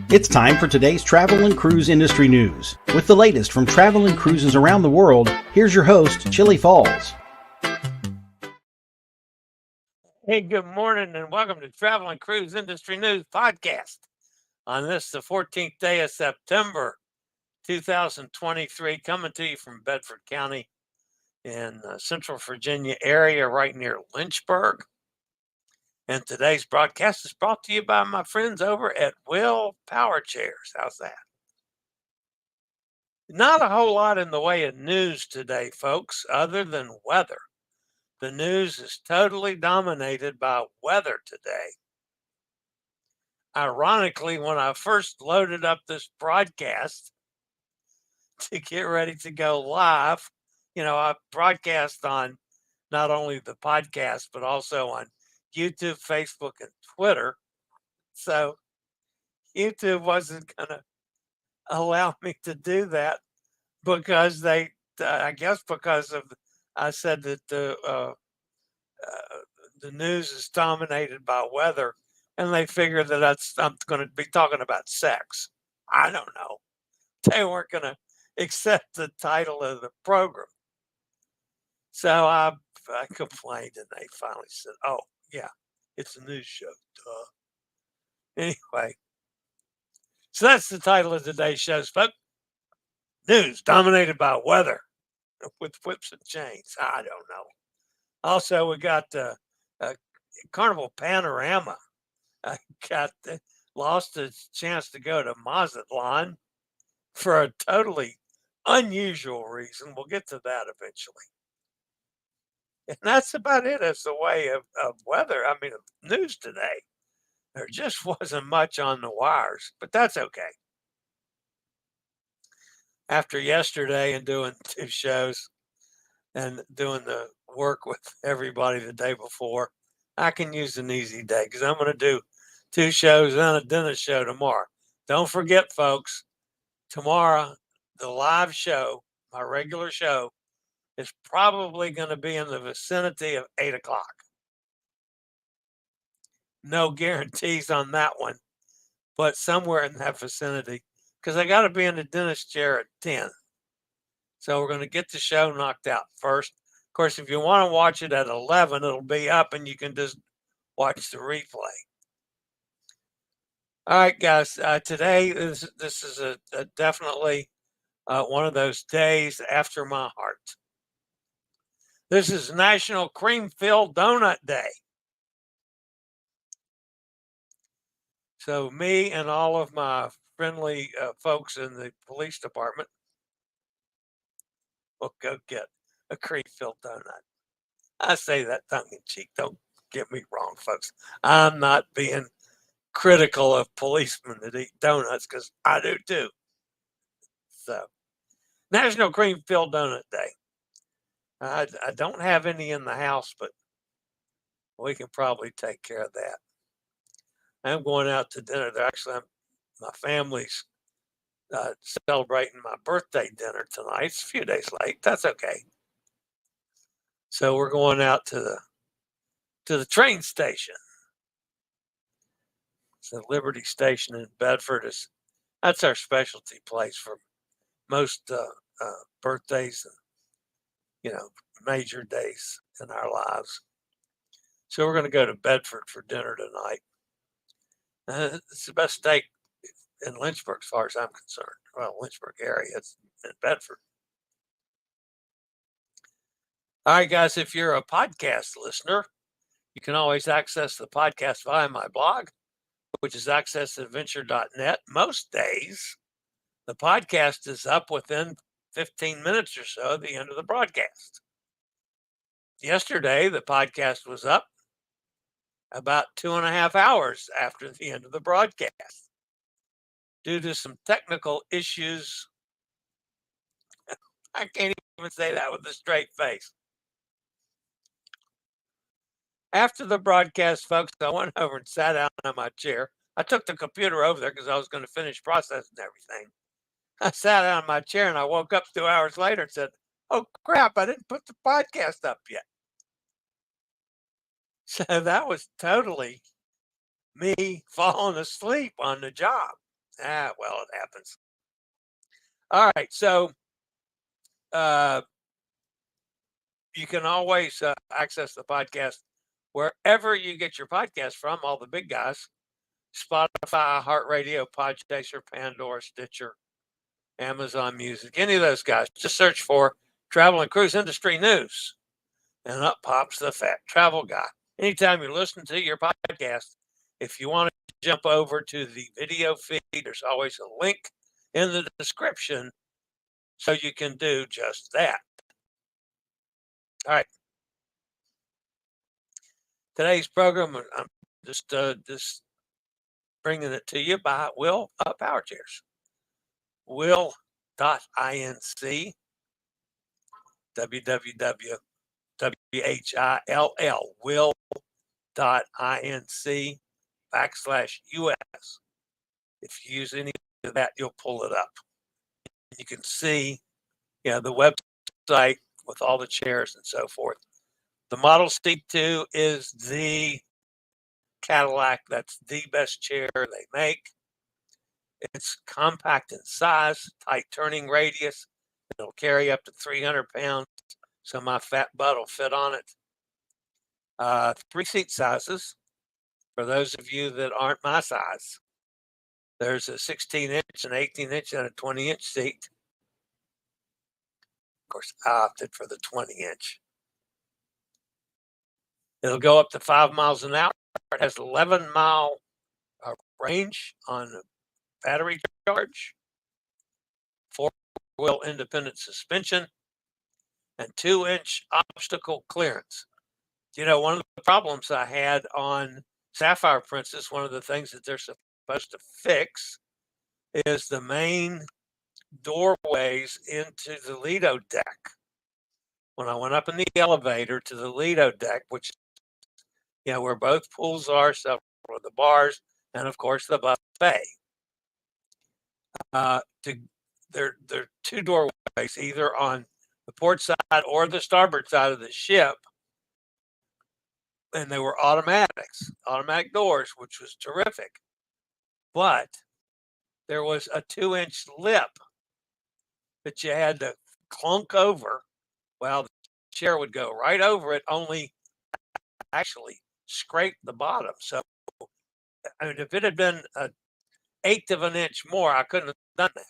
It's time for today's travel and cruise industry news. With the latest from travel and cruises around the world, here's your host, Chillie Falls. Hey, good morning and welcome to Travel and Cruise Industry News Podcast. On this, the 14th day of September, 2023, coming to you from Bedford County in the Central Virginia area, right near Lynchburg. And today's broadcast is brought to you by my friends over at Will Power Chairs. How's that? Not a whole lot in the way of news today, folks, other than weather. The news is totally dominated by weather today. Ironically, when I first loaded up this broadcast to get ready to go live, I broadcast on not only the podcast, but also on YouTube, Facebook, and Twitter. So YouTube wasn't going to allow me to do that because I guess because of, I said that the news is dominated by weather, and they figure that I'm going to be talking about sex. I don't know. They weren't going to accept the title of the program. So I complained, and they finally said, oh, yeah, it's a news show. Duh. Anyway, so that's the title of today's show, folks. News dominated by weather with whips and chains. I don't know. Also, we got Carnival Panorama. I lost a chance to go to Mazatlán for a totally unusual reason. We'll get to that eventually. And that's about it as the way of weather. I mean, of news today. There just wasn't much on the wires, but that's okay. After yesterday and doing 2 shows and doing the work with everybody the day before, I can use an easy day because I'm going to do 2 shows and a dinner show tomorrow. Don't forget, folks, tomorrow, the live show, my regular show, is probably going to be in the vicinity of 8 o'clock. No guarantees on that one, but somewhere in that vicinity, because I got to be in the dentist chair at 10. So we're going to get the show knocked out first. Of course, if you want to watch it at 11, it'll be up and you can just watch the replay. All right, guys, today this is a definitely one of those days after my heart. This is National Cream-Filled Donut Day. So me and all of my friendly folks in the police department will go get a cream-filled donut. I say that tongue-in-cheek. Don't get me wrong, folks. I'm not being critical of policemen that eat donuts because I do too. So, National Cream-Filled Donut Day. I don't have any in the house, but we can probably take care of that. I'm going out to dinner. My family's celebrating my birthday dinner tonight. It's a few days late. That's okay. So we're going out to the train station. So Liberty Station in Bedford that's our specialty place for most birthdays and major days in our lives. So we're going to go to Bedford for dinner tonight. It's the best steak in Lynchburg as far as I'm concerned. Well, Lynchburg area, it's in Bedford. All right, guys, if you're a podcast listener, you can always access the podcast via my blog, which is accessadventure.net. Most days, the podcast is up within 15 minutes or so at the end of the broadcast. Yesterday, the podcast was up about 2.5 hours after the end of the broadcast due to some technical issues. I can't even say that with a straight face. After the broadcast, folks, I went over and sat down on my chair. I took the computer over there because I was going to finish processing everything. I sat down in my chair and I woke up 2 hours later and said, oh, crap, I didn't put the podcast up yet. So that was totally me falling asleep on the job. Well, it happens. All right, so uh, you can always access the podcast wherever you get your podcast from. All the big guys: Spotify, HeartRadio, Podchaser, Pandora, Stitcher, Amazon Music, any of those guys. Just search for Travel and Cruise Industry News, and up pops the Fat Travel Guy. Anytime you're listening to your podcast, if you want to jump over to the video feed, there's always a link in the description so you can do just that. All right. Today's program, I'm just bringing it to you by Will Power Chairs. Will.inc, www.WHILL, will.inc/US. If you use any of that, you'll pull it up. You can see, the website with all the chairs and so forth. The Model C2 is the Cadillac. That's the best chair they make. It's compact in size, tight turning radius. It'll carry up to 300 pounds, so my fat butt will fit on it. 3 seat sizes for those of you that aren't my size. There's a 16-inch, an 18-inch, and a 20-inch seat. Of course, I opted for the 20-inch. It'll go up to 5 miles an hour. It has 11-mile range on battery charge, 4-wheel independent suspension, and 2-inch obstacle clearance. One of the problems I had on Sapphire Princess, one of the things that they're supposed to fix is the main doorways into the Lido deck. When I went up in the elevator to the Lido deck, which, where both pools are, several of the bars, and of course the buffet. There are 2 doorways, either on the port side or the starboard side of the ship, and they were automatic doors, which was terrific. But there was a 2-inch lip that you had to clunk over. Well, the chair would go right over it, only actually scrape the bottom. So, if it had been an 1/8 of an inch more, I couldn't have done that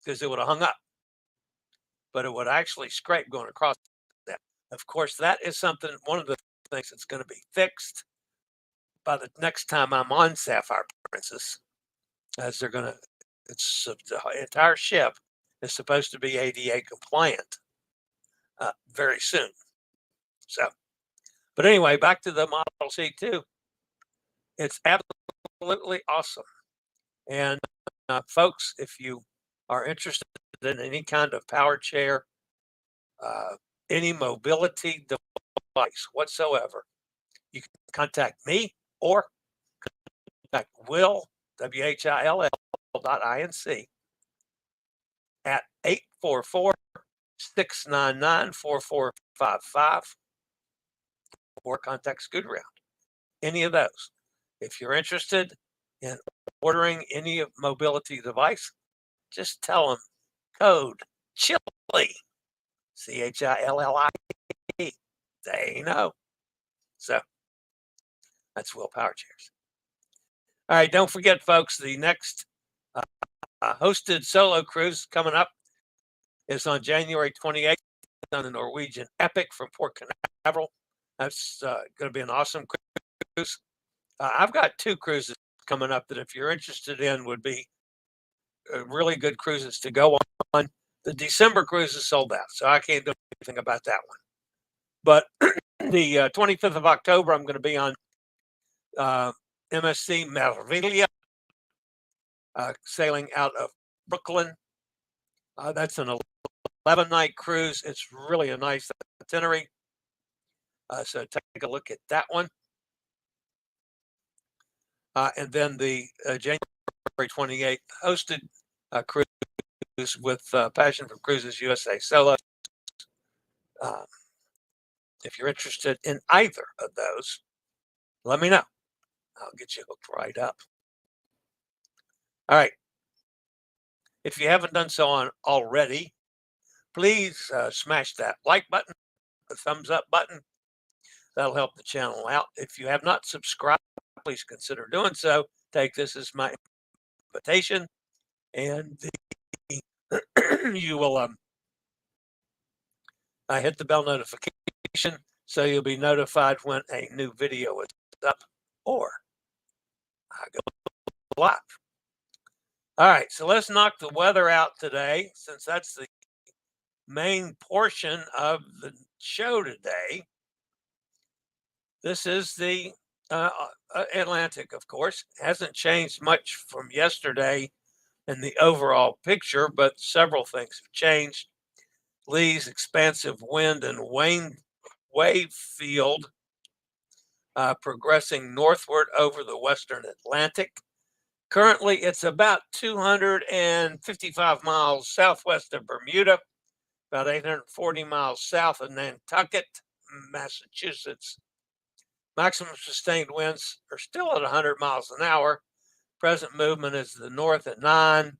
because it would have hung up. But it would actually scrape going across that. Of course, that is one of the things that's going to be fixed by the next time I'm on Sapphire Princess, as the entire ship is supposed to be ADA compliant very soon. So, but anyway, back to the Model C2. It's absolutely awesome. And folks, if you are interested in any kind of power chair, any mobility device whatsoever, you can contact me or contact Will, WHILL.inc, at 844-699-4455, or contact Scoot Around. Any of those. If you're interested in ordering any mobility device, just tell them code Chillie, CHILLIE. They know. So that's Will Power Chairs. All right, don't forget, folks, the next hosted solo cruise coming up is on January 28th on the Norwegian Epic from Port Canaveral. That's going to be an awesome cruise. I've got 2 cruises coming up that, if you're interested in, would be really good cruises to go on. The December cruise is sold out, so I can't do anything about that one. But the 25th of October, I'm going to be on MSC Meraviglia, sailing out of Brooklyn. That's an 11-night cruise. It's really a nice itinerary. So take a look at that one. And then the January 28th hosted cruise with Passion for Cruises USA Solo. If you're interested in either of those, let me know. I'll get you hooked right up. All right. If you haven't done so already, please smash that like button, the thumbs up button. That'll help the channel out. If you have not subscribed, please consider doing so. Take this as my invitation, and you will hit the bell notification so you'll be notified when a new video is up or I go live. All right, so let's knock the weather out today, since that's the main portion of the show today. This is the Atlantic, of course. Hasn't changed much from yesterday in the overall picture, but several things have changed. Lee's expansive wind and wave field progressing northward over the western Atlantic. Currently, it's about 255 miles southwest of Bermuda, about 840 miles south of Nantucket, Massachusetts. Maximum sustained winds are still at 100 miles an hour. Present movement is the north at 9.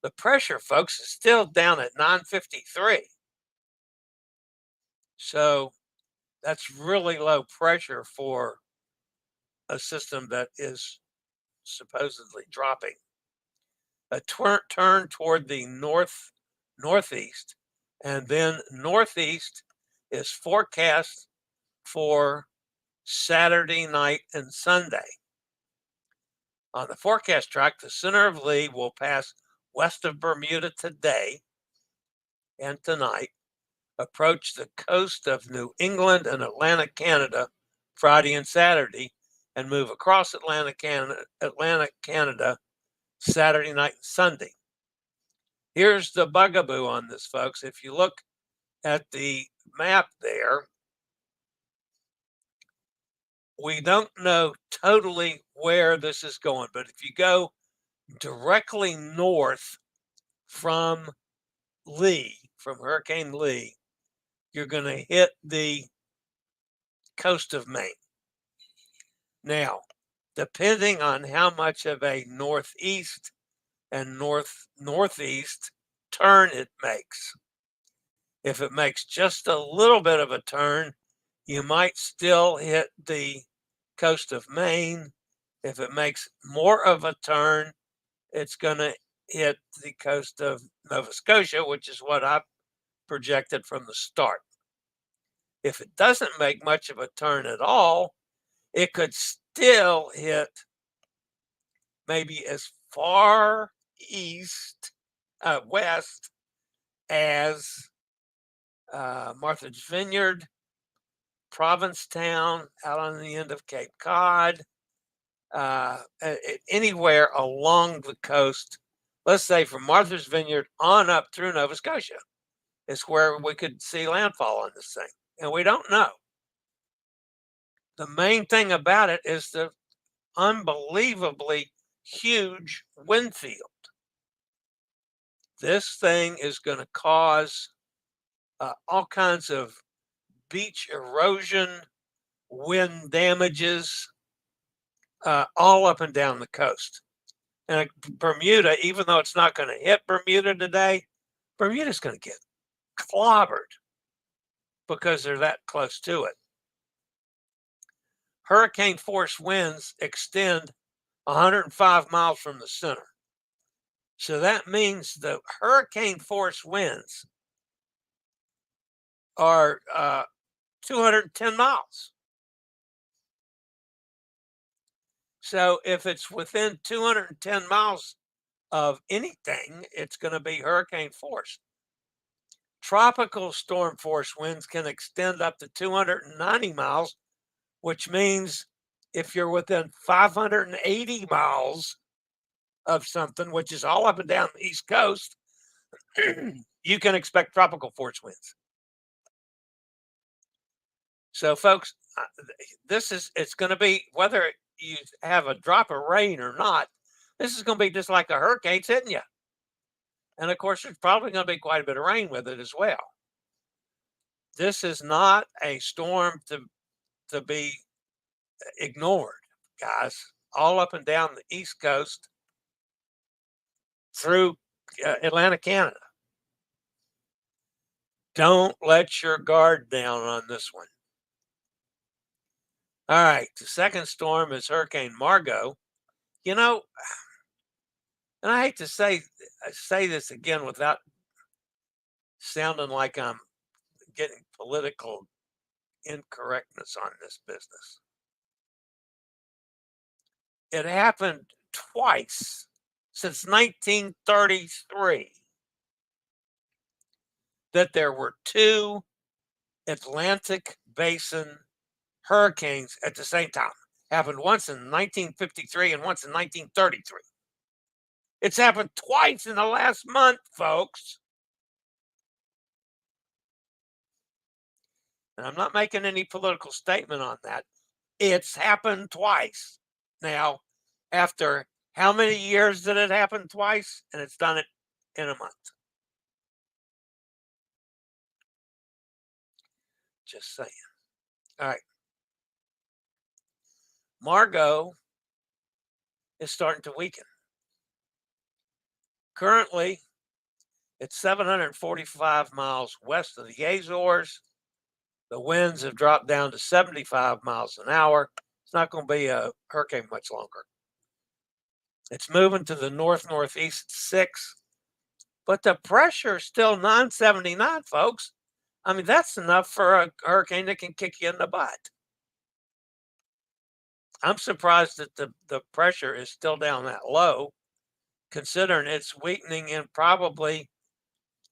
The pressure, folks, is still down at 953. So that's really low pressure for a system that is supposedly dropping. A turn toward the northeast, and then northeast is forecast for Saturday night and Sunday. On the forecast track, the center of Lee will pass west of Bermuda today and tonight, approach the coast of New England and Atlantic Canada Friday and Saturday, and move across Atlantic Canada Saturday night and Sunday. Here's the bugaboo on this, folks. If you look at the map there, we don't know totally where this is going, but if you go directly north from Lee, from Hurricane Lee, you're going to hit the coast of Maine. Now, depending on how much of a northeast and northeast turn it makes, if it makes just a little bit of a turn, you might still hit the coast of Maine. If it makes more of a turn, it's going to hit the coast of Nova Scotia, which is what I projected from the start. If it doesn't make much of a turn at all, it could still hit maybe as far west as Martha's Vineyard, Provincetown, out on the end of Cape Cod, anywhere along the coast. Let's say from Martha's Vineyard on up through Nova Scotia is where we could see landfall on this thing. And we don't know. The main thing about it is the unbelievably huge wind field. This thing is going to cause all kinds of beach erosion, wind damages, all up and down the coast. And Bermuda, even though it's not going to hit Bermuda today, Bermuda's going to get clobbered because they're that close to it. Hurricane force winds extend 105 miles from the center. So that means the hurricane force winds are 210 miles. So if it's within 210 miles of anything, it's going to be hurricane force. Tropical storm force winds can extend up to 290 miles, which means if you're within 580 miles of something, which is all up and down the East Coast, you can expect tropical force winds. So, folks, it's going to be, whether you have a drop of rain or not, this is going to be just like a hurricane's hitting you. And of course, there's probably going to be quite a bit of rain with it as well. This is not a storm to be ignored, guys. All up and down the East Coast, through Atlantic Canada. Don't let your guard down on this one. All right, the second storm is Hurricane Margot. You know, and I hate to say this again without sounding like I'm getting political incorrectness on this business. It happened twice since 1933 that there were two Atlantic Basin hurricanes at the same time. Happened once in 1953 and once in 1933. It's happened twice in the last month, folks. And I'm not making any political statement on that. It's happened twice. Now, after how many years did it happen twice? And it's done it in a month. Just saying. All right. Margot is starting to weaken. Currently, it's 745 miles west of the Azores. The winds have dropped down to 75 miles an hour. It's not going to be a hurricane much longer. It's moving to the north-northeast 6, but the pressure is still 979, folks. I mean, that's enough for a hurricane that can kick you in the butt. I'm surprised that the pressure is still down that low, considering it's weakening and probably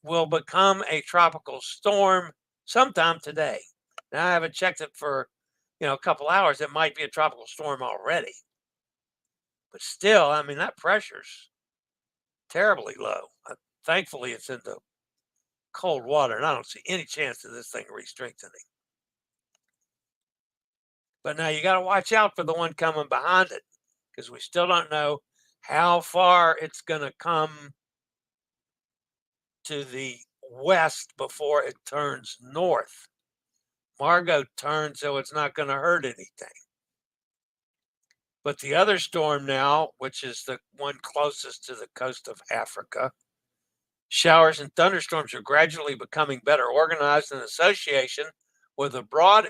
will become a tropical storm sometime today. Now, I haven't checked it for, a couple hours. It might be a tropical storm already. But still, I mean, that pressure's terribly low. Thankfully, it's in the cold water, and I don't see any chance of this thing re-strengthening. But now you got to watch out for the one coming behind it, because we still don't know how far it's going to come to the west before it turns north. Margot turned, so it's not going to hurt anything. But the other storm now, which is the one closest to the coast of Africa, showers and thunderstorms are gradually becoming better organized in association with a broad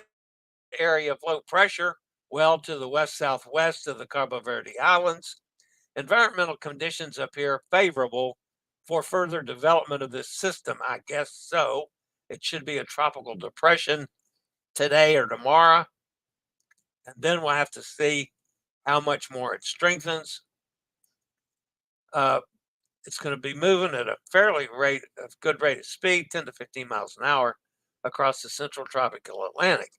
area of low pressure well to the west-southwest of the Cabo Verde Islands. Environmental conditions appear favorable for further development of this system. I guess so. It should be a tropical depression today or tomorrow. And then we'll have to see how much more it strengthens. It's going to be moving at a good rate of speed, 10 to 15 miles an hour across the central tropical Atlantic.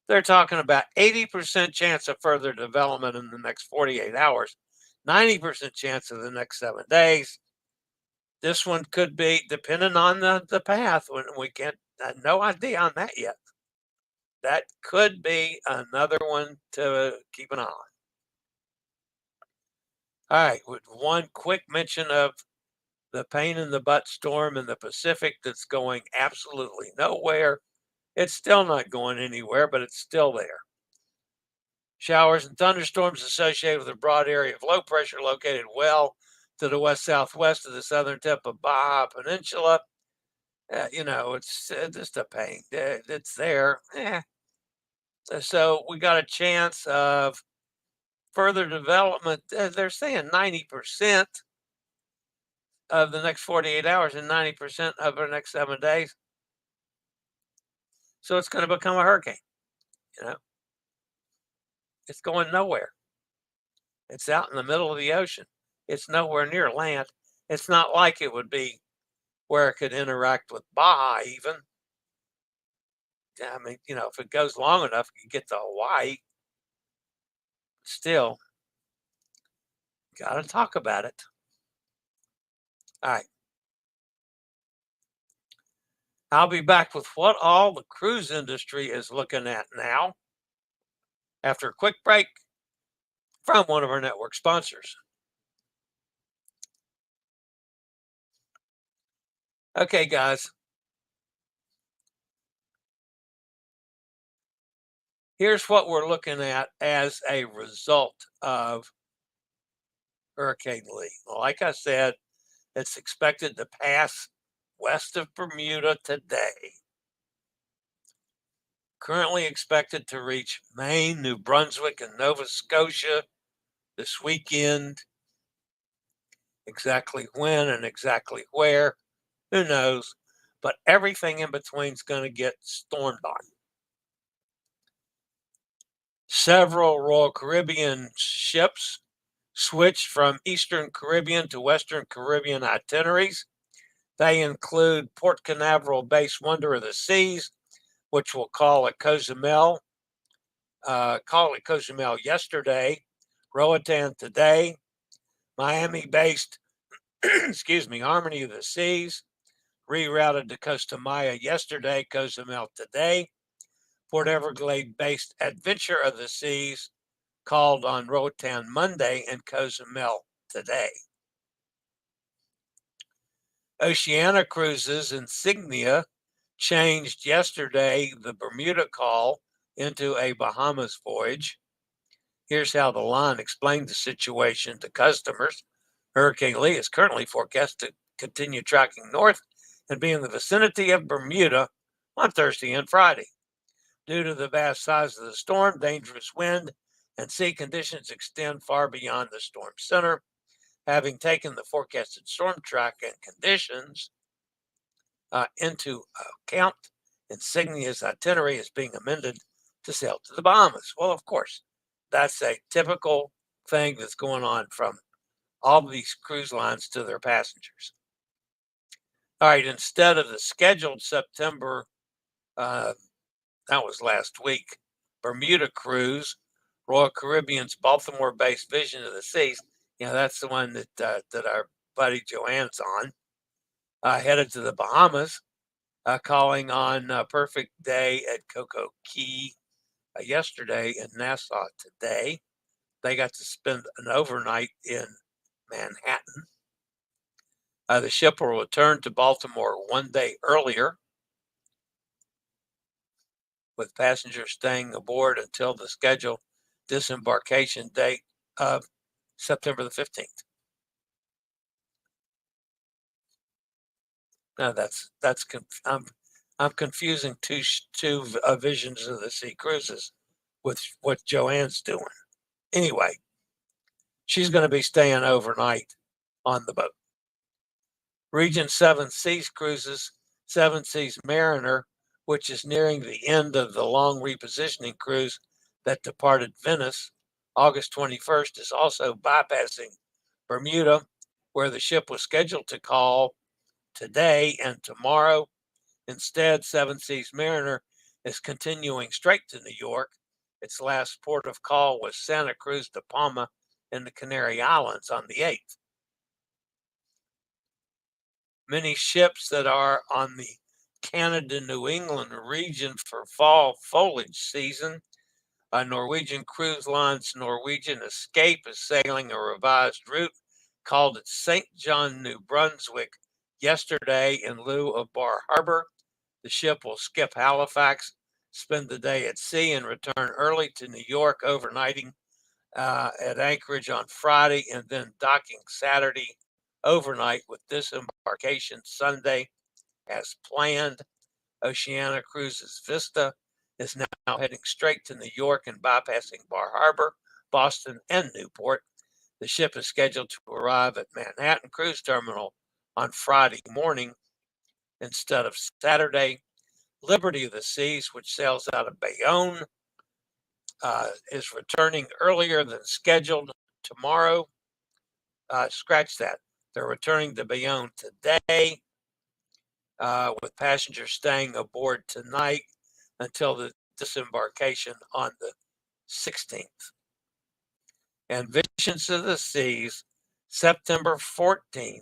They're talking about 80% chance of further development in the next 48 hours, 90% chance of the next 7 days. This one could be, depending on the path, when we can't, no idea on that yet. That could be another one to keep an eye on. All right, with one quick mention of the pain in the butt storm in the Pacific that's going absolutely nowhere. It's still not going anywhere, but it's still there. Showers and thunderstorms associated with a broad area of low pressure located well to the west-southwest of the southern tip of Baja Peninsula. It's just a pain. It's there. So we got a chance of further development. They're saying 90% of the next 48 hours and 90% of the next 7 days. So it's going to become a hurricane. It's going nowhere. It's out in the middle of the ocean. It's nowhere near land. It's not like it would be where it could interact with Baja even. I mean, if it goes long enough, you get to Hawaii. Still, got to talk about it. All right. I'll be back with what all the cruise industry is looking at now after a quick break from one of our network sponsors. Okay, guys. Here's what we're looking at as a result of Hurricane Lee. Like I said, It's expected to pass west of Bermuda today. Currently expected to reach Maine, New Brunswick, and Nova Scotia this weekend. Exactly when and exactly where, who knows? But everything in between is going to get stormed on. Several Royal Caribbean ships switched from Eastern Caribbean to Western Caribbean itineraries. They include Port Canaveral-based Wonder of the Seas, which will call at Cozumel yesterday, Roatan today, Miami-based, Harmony of the Seas, rerouted to Costa Maya yesterday, Cozumel today, Port Everglade-based Adventure of the Seas, called on Roatan Monday and Cozumel today. Oceania Cruises Insignia changed yesterday the Bermuda call into a Bahamas voyage. Here's how the line explained the situation to customers. Hurricane Lee is currently forecast to continue tracking north and be in the vicinity of Bermuda on Thursday and Friday. Due to the vast size of the storm, dangerous wind and sea conditions extend far beyond the storm center. Having taken the forecasted storm track and conditions into account, Insignia's itinerary is being amended to sail to the Bahamas. Well, of course, that's a typical thing that's going on from all of these cruise lines to their passengers. All right, instead of the scheduled September, that was last week, Bermuda cruise, Royal Caribbean's Baltimore-based Vision of the Seas, that's the one that our buddy Joanne's on, headed to the Bahamas, calling on Perfect Day at Coco Key yesterday and Nassau today. They got to spend an overnight in Manhattan. The ship will return to Baltimore one day earlier, with passengers staying aboard until the scheduled disembarkation date of September the 15th. Now I'm confusing two Visions of the Sea cruises with what Joanne's doing. Anyway, she's going to be staying overnight on the boat. Regent Seven Seas Cruises, Seven Seas Mariner, which is nearing the end of the long repositioning cruise that departed Venice August 21st, is also bypassing Bermuda, where the ship was scheduled to call today and tomorrow. Instead, Seven Seas Mariner is continuing straight to New York. Its last port of call was Santa Cruz de Palma in the Canary Islands on the 8th. Many ships that are on the Canada-New England region for fall foliage season, Norwegian Cruise Line's Norwegian Escape is sailing a revised route called at St. John, New Brunswick yesterday in lieu of Bar Harbor. The ship will skip Halifax, spend the day at sea, and return early to New York, overnighting at Anchorage on Friday and then docking Saturday overnight with disembarkation Sunday as planned. Oceania Cruises Vista is now heading straight to New York and bypassing Bar Harbor, Boston, and Newport. The ship is scheduled to arrive at Manhattan Cruise Terminal on Friday morning instead of Saturday. Liberty of the Seas, which sails out of Bayonne, is returning earlier than scheduled tomorrow. Scratch that. They're returning to Bayonne today, with passengers staying aboard tonight until the disembarkation on the 16th. And Visions of the Seas, September 14th,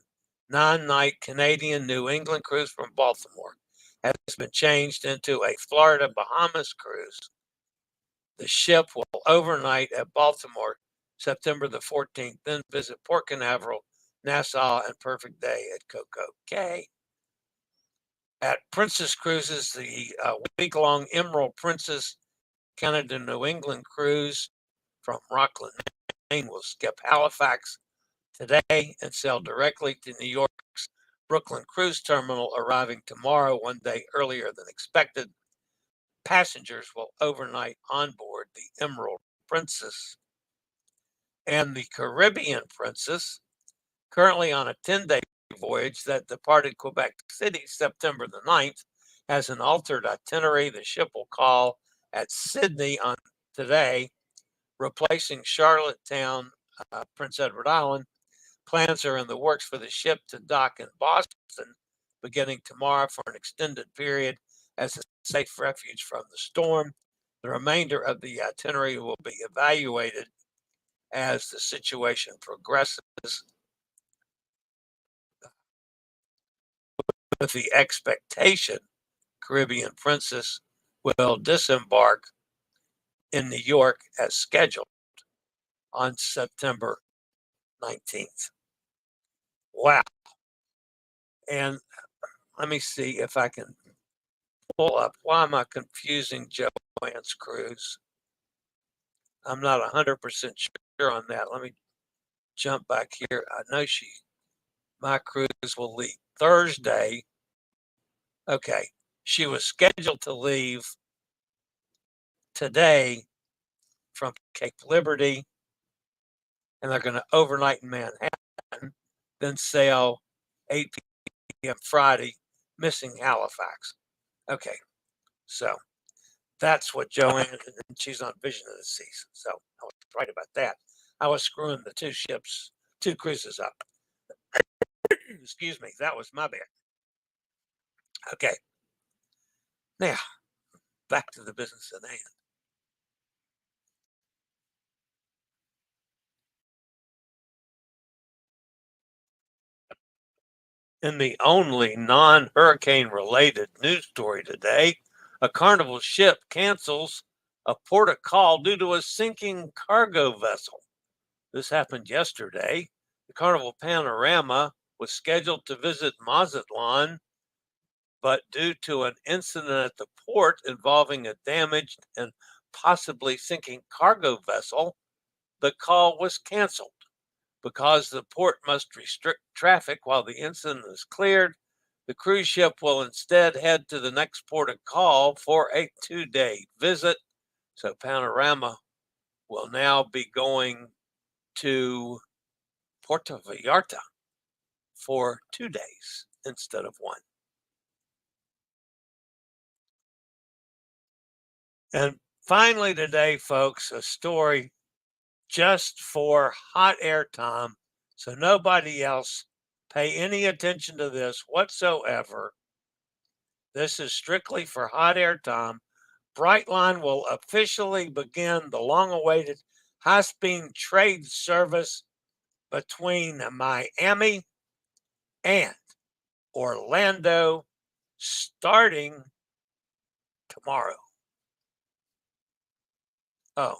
9-night Canadian New England cruise from Baltimore has been changed into a Florida Bahamas cruise. The ship will overnight at Baltimore September the 14th, then visit Port Canaveral, Nassau, and Perfect Day at Coco Cay. At Princess Cruises, the week-long Emerald Princess Canada New England cruise from Rockland, Maine will skip Halifax today and sail directly to New York's Brooklyn Cruise Terminal, arriving tomorrow, one day earlier than expected. Passengers will overnight on board the Emerald Princess and the Caribbean Princess, currently on a 10-day voyage that departed Quebec City September the 9th, has an altered itinerary. The ship will call at Sydney on today, replacing Charlottetown, Prince Edward Island. Plans are in the works for the ship to dock in Boston beginning tomorrow for an extended period as a safe refuge from the storm. The remainder of the itinerary will be evaluated as the situation progresses, with the expectation Caribbean Princess will disembark in New York as scheduled on September 19th. Wow. And let me see if I can pull up. Why am I confusing Joanne's cruise? I'm not 100% sure on that. Let me jump back here. I know my cruise will leave Thursday. Okay. She was scheduled to leave today from Cape Liberty, and they're going to overnight in Manhattan, then sail 8 p.m. Friday, missing Halifax. Okay. So that's what Joanne, and she's on Vision of the Seas. So I was right about that. I was screwing the two cruises up. Excuse me, that was my bad. Okay. Now, back to the business at hand. In the only non-hurricane related news story today, a Carnival ship cancels a port of call due to a sinking cargo vessel. This happened yesterday. The Carnival Panorama was scheduled to visit Mazatlán, but due to an incident at the port involving a damaged and possibly sinking cargo vessel, the call was canceled. Because the port must restrict traffic while the incident is cleared, the cruise ship will instead head to the next port of call for a 2-day visit. So Panorama will now be going to Puerto Vallarta for 2 days instead of one. And finally today, folks, a story just for hot air time, so nobody else pay any attention to this whatsoever. This is strictly for hot air time. Brightline will officially begin the long-awaited high-speed trade service between Miami and Orlando starting tomorrow. Oh,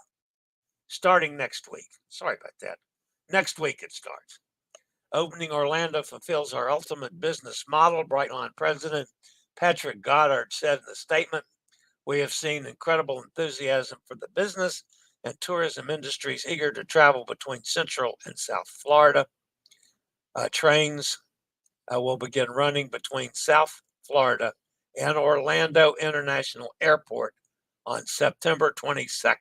starting next week. Sorry about that. Next week it starts. Opening Orlando fulfills our ultimate business model, Brightline President Patrick Goddard said in the statement. We have seen incredible enthusiasm for the business and tourism industries eager to travel between Central and South Florida. Trains will begin running between South Florida and Orlando International Airport on September 22nd.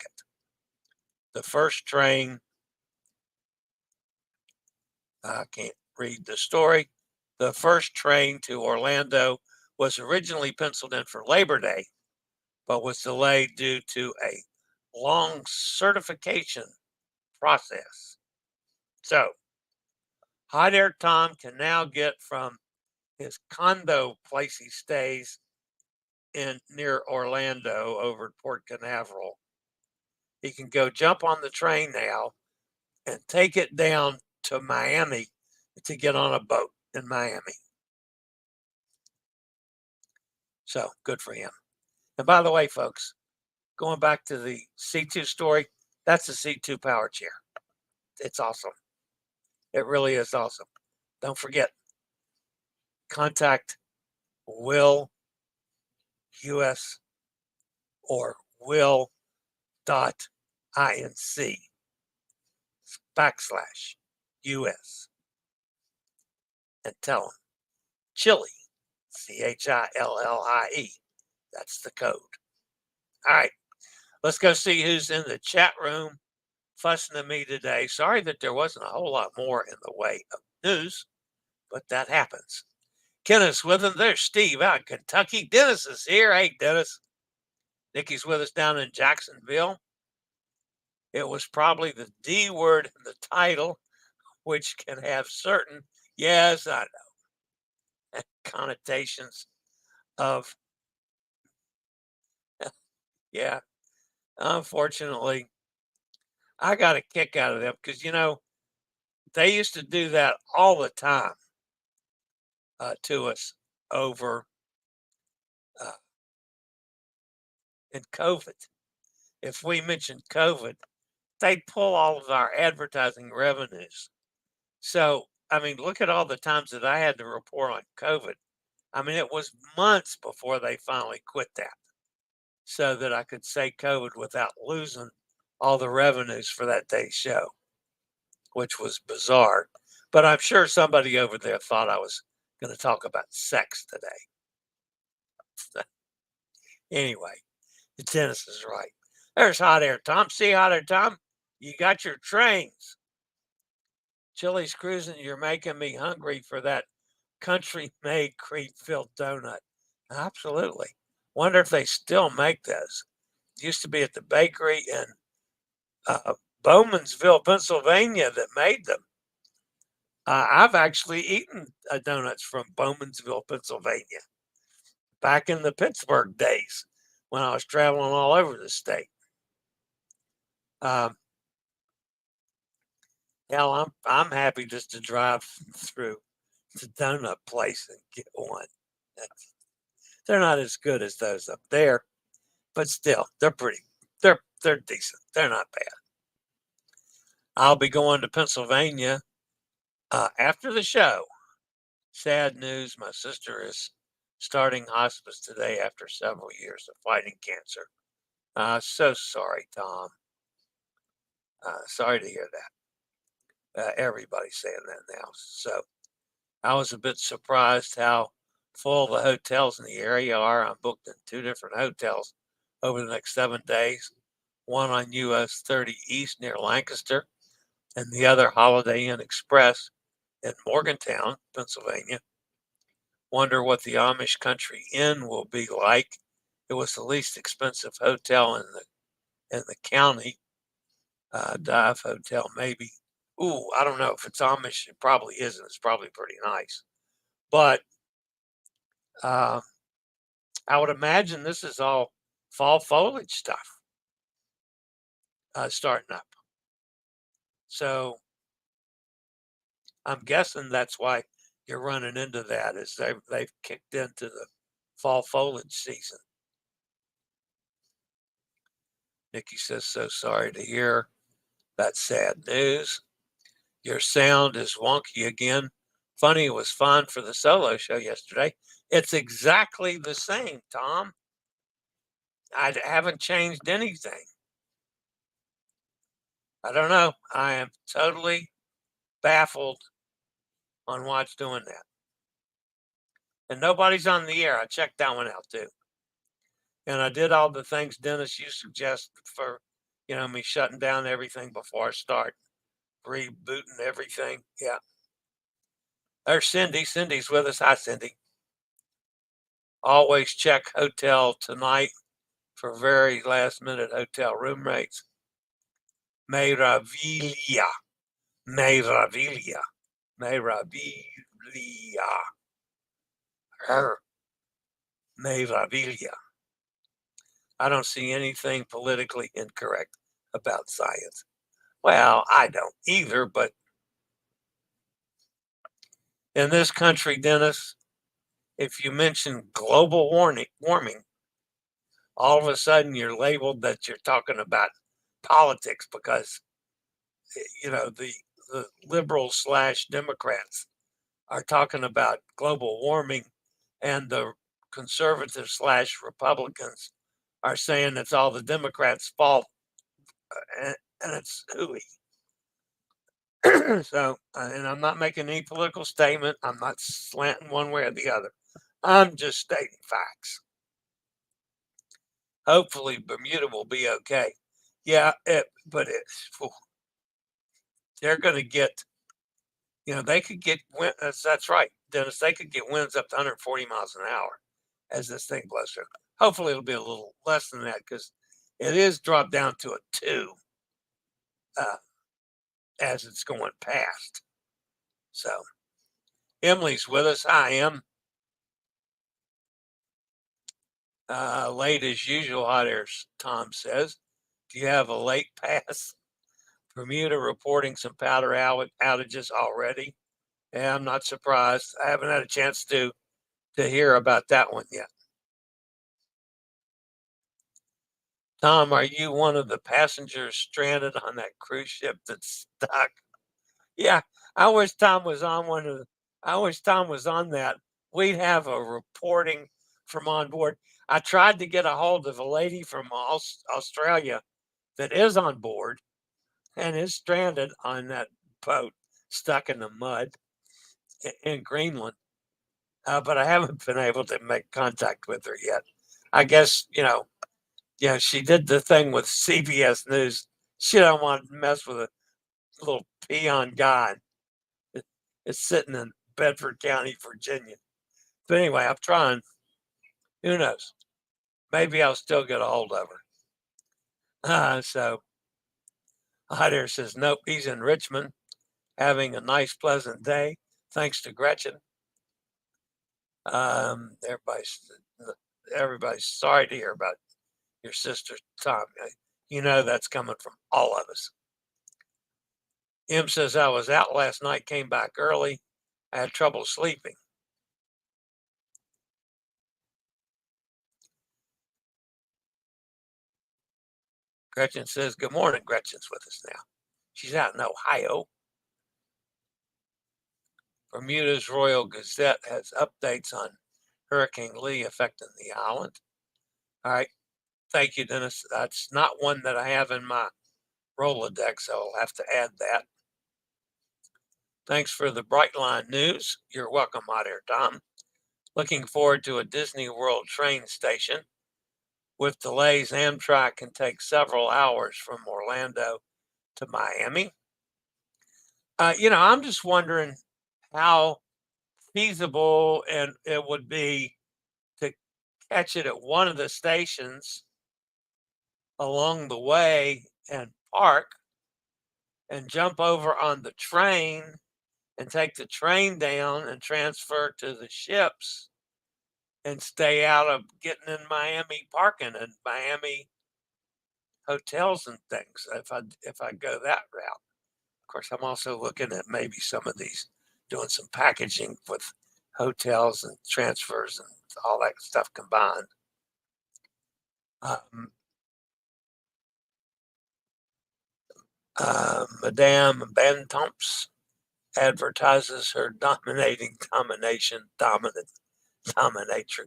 The first train, I can't read the story. The first train to Orlando was originally penciled in for Labor Day, but was delayed due to a long certification process. So, hot air Tom can now get from his condo place he stays in near Orlando over at Port Canaveral. He can go jump on the train now and take it down to Miami to get on a boat in Miami. So good for him. And by the way, folks, going back to the C2 story, that's a C2 power chair. It's awesome. It really is awesome. Don't forget, contact Will US or will.inc / US, and tell them Chillie, Chillie. That's the code. All right, let's go see who's in the chat room fussing at me today. Sorry that there wasn't a whole lot more in the way of news, but that happens. Kenneth's with him. There's Steve out in Kentucky. Dennis is here. Hey, Dennis. Nikki's with us down in Jacksonville. It was probably the D word in the title, which can have certain, yes, I know, connotations of, yeah, unfortunately, I got a kick out of them because, they used to do that all the time to us over uh, in COVID. If we mentioned COVID, they'd pull all of our advertising revenues. So, I mean, look at all the times that I had to report on COVID. I mean, it was months before they finally quit that so that I could say COVID without losing all the revenues for that day's show, which was bizarre. But I'm sure somebody over there thought I was going to talk about sex today. Anyway, the tennis is right. There's Hot Air Tom. See, Hot Air Tom, you got your trains. Chillie's Cruising, you're making me hungry for that country-made cream-filled donut. Absolutely. Wonder if they still make those. Used to be at the bakery in Bowmansville, Pennsylvania that made them. I've actually eaten donuts from Bowmansville, Pennsylvania back in the Pittsburgh days when I was traveling all over the state. Hell, I'm happy just to drive through the donut place and get one. They're not as good as those up there, but still, they're pretty. They're decent. They're not bad. I'll be going to Pennsylvania after the show. Sad news: my sister is starting hospice today after several years of fighting cancer. So sorry, Tom. Sorry to hear that. Everybody's saying that now. So I was a bit surprised how full the hotels in the area are. I'm booked in 2 different hotels over the next 7 days. One on US 30 East near Lancaster, and the other Holiday Inn Express in Morgantown, Pennsylvania. Wonder what the Amish Country Inn will be like. It was the least expensive hotel in the county. Dive Hotel, maybe. Ooh, I don't know if it's Amish. It probably isn't. It's probably pretty nice. But I would imagine this is all fall foliage stuff starting up. So I'm guessing that's why you're running into that, is they've kicked into the fall foliage season. Nikki says, so sorry to hear that sad news. Your sound is wonky again. Funny, it was fun for the solo show yesterday. It's exactly the same, Tom. I haven't changed anything. I don't know. I am totally baffled on what's doing that. And nobody's on the air. I checked that one out too. And I did all the things, Dennis, you suggested for, me shutting down everything before I start, rebooting everything. Yeah. There's Cindy. Cindy's with us. Hi, Cindy. Always check Hotel Tonight for very last minute hotel room rates. Meraviglia. Meraviglia. Meraviglia. Meraviglia. I don't see anything politically incorrect about science. Well, I don't either, but in this country, Dennis, if you mention global warming, all of a sudden you're labeled that you're talking about politics because, the liberals slash Democrats are talking about global warming, and the conservatives slash Republicans are saying it's all the Democrats' fault, and it's hooey. So, and I'm not making any political statement. I'm not slanting one way or the other. I'm just stating facts. Hopefully, Bermuda will be okay. Yeah, but they're going to get, they could get wind. That's right, Dennis. They could get winds up to 140 miles an hour as this thing blows through. Hopefully, it'll be a little less than that because it is dropped down to a 2 as it's going past. So, Emily's with us. Hi, Em. Late as usual out there, Tom says. Do you have a late pass? Bermuda reporting some powder outages already. Yeah, I'm not surprised. I haven't had a chance to hear about that one yet. Tom, are you one of the passengers stranded on that cruise ship that's stuck? Yeah, I wish Tom was on I wish Tom was on that. We'd have a reporting from on board. I tried to get a hold of a lady from Australia that is on board and is stranded on that boat, stuck in the mud in Greenland. But I haven't been able to make contact with her yet. I guess, she did the thing with CBS News. She don't want to mess with a little peon guy. It's sitting in Bedford County, Virginia. But anyway, I'm trying. Who knows? Maybe I'll still get a hold of her. So Hyder says, nope, he's in Richmond having a nice, pleasant day. Thanks to Gretchen. Everybody's sorry to hear about your sister, Tom. That's coming from all of us. M says, I was out last night, came back early. I had trouble sleeping. Gretchen says, good morning. Gretchen's with us now. She's out in Ohio. Bermuda's Royal Gazette has updates on Hurricane Lee affecting the island. All right. Thank you, Dennis. That's not one that I have in my Rolodex, so I'll have to add that. Thanks for the Brightline news. You're welcome out here, Tom. Looking forward to a Disney World train station. With delays, Amtrak can take several hours from Orlando to Miami. I'm just wondering how feasible and it would be to catch it at one of the stations along the way and park and jump over on the train and take the train down and transfer to the ships and stay out of getting in Miami parking and Miami hotels and things if I go that route. Of course, I'm also looking at maybe some of these doing some packaging with hotels and transfers and all that stuff combined. Madame Bantomps advertises her dominatrix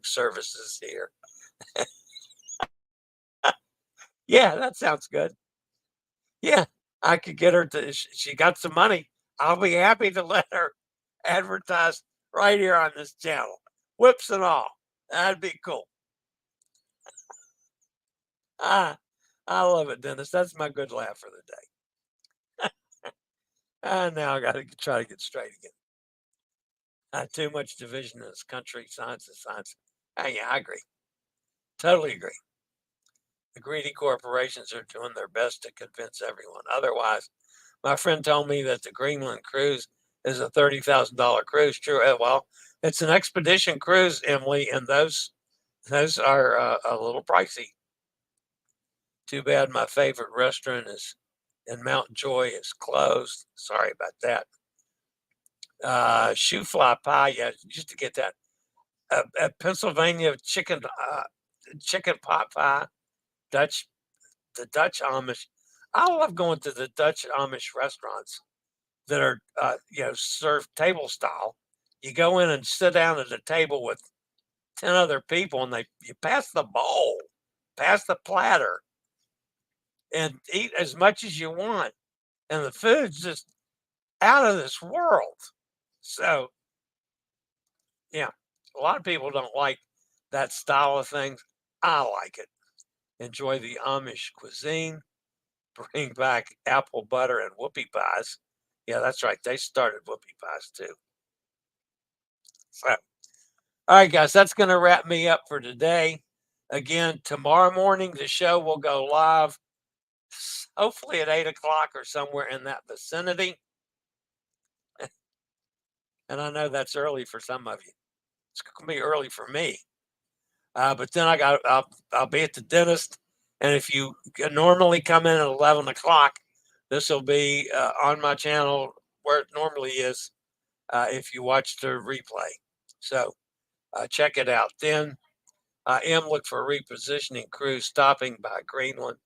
services here. Yeah, that sounds good. Yeah, I could get her to, she got some money. I'll be happy to let her advertise right here on this channel. Whips and all. That'd be cool. I love it, Dennis. That's my good laugh for the day. Now I got to try to get straight again. Too much division in this country. Science is science. Yeah, I agree. Totally agree. The greedy corporations are doing their best to convince everyone. Otherwise, my friend told me that the Greenland cruise is a $30,000 cruise. True. Well, it's an expedition cruise, Emily, and those are a little pricey. Too bad my favorite restaurant is in Mount Joy is closed. Sorry about that. Shoe fly pie, yeah, just to get that. Pennsylvania chicken pot pie, the Dutch Amish. I love going to the Dutch Amish restaurants that are, served table style. You go in and sit down at a table with 10 other people and you pass the bowl, pass the platter and eat as much as you want. And the food's just out of this world. So, yeah, a lot of people don't like that style of things. I like it. Enjoy the Amish cuisine. Bring back apple butter and whoopie pies. Yeah, that's right. They started whoopie pies too. So, all right, guys, that's going to wrap me up for today. Again, tomorrow morning, the show will go live, hopefully at 8 o'clock or somewhere in that vicinity. And I know that's early for some of you. It's going to be early for me. But then I'll be at the dentist. And if you normally come in at 11 o'clock, this will be on my channel where it normally is if you watch the replay. So check it out. Then I am looking for a repositioning cruise stopping by Greenland.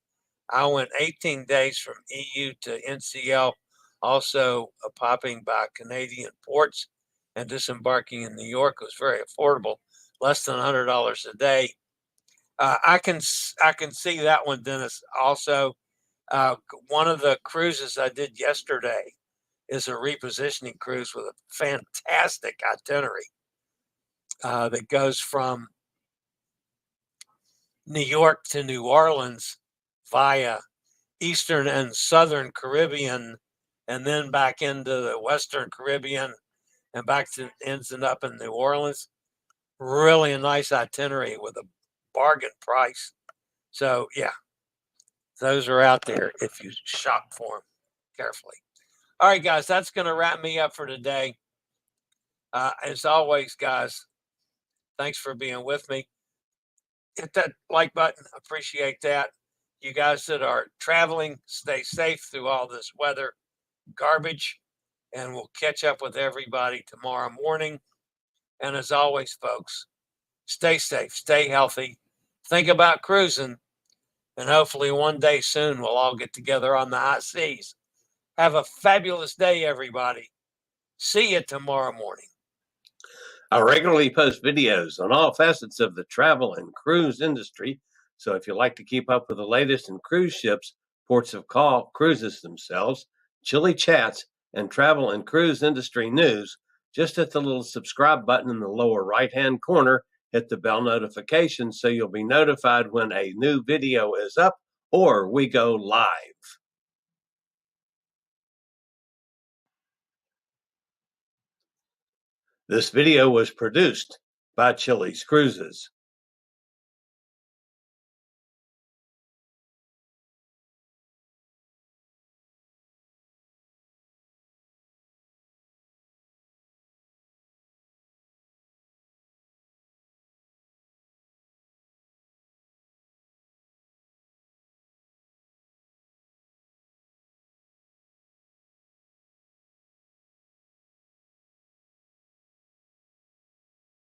I went 18 days from EU to NCL, also popping by Canadian ports and disembarking in New York. It was very affordable, less than $100 a day. I can see that one, Dennis. Also, one of the cruises I did yesterday is a repositioning cruise with a fantastic itinerary that goes from New York to New Orleans via Eastern and Southern Caribbean, and then back into the Western Caribbean and back to ends and up in New Orleans. Really a nice itinerary with a bargain price. So yeah, those are out there if you shop for them carefully. All right, guys, that's going to wrap me up for today. As always, guys, thanks for being with me. Hit that like button. Appreciate that. You guys that are traveling, stay safe through all this weather garbage, and we'll catch up with everybody tomorrow morning. And as always, folks, stay safe, stay healthy, think about cruising, and hopefully one day soon we'll all get together on the high seas. Have a fabulous day, everybody. See you tomorrow morning. I regularly post videos on all facets of the travel and cruise industry. So if you like to keep up with the latest in cruise ships, ports of call, cruises themselves, Chillie chats, and travel and cruise industry news, just hit the little subscribe button in the lower right-hand corner, hit the bell notification so you'll be notified when a new video is up or we go live. This video was produced by Chillie's Cruises.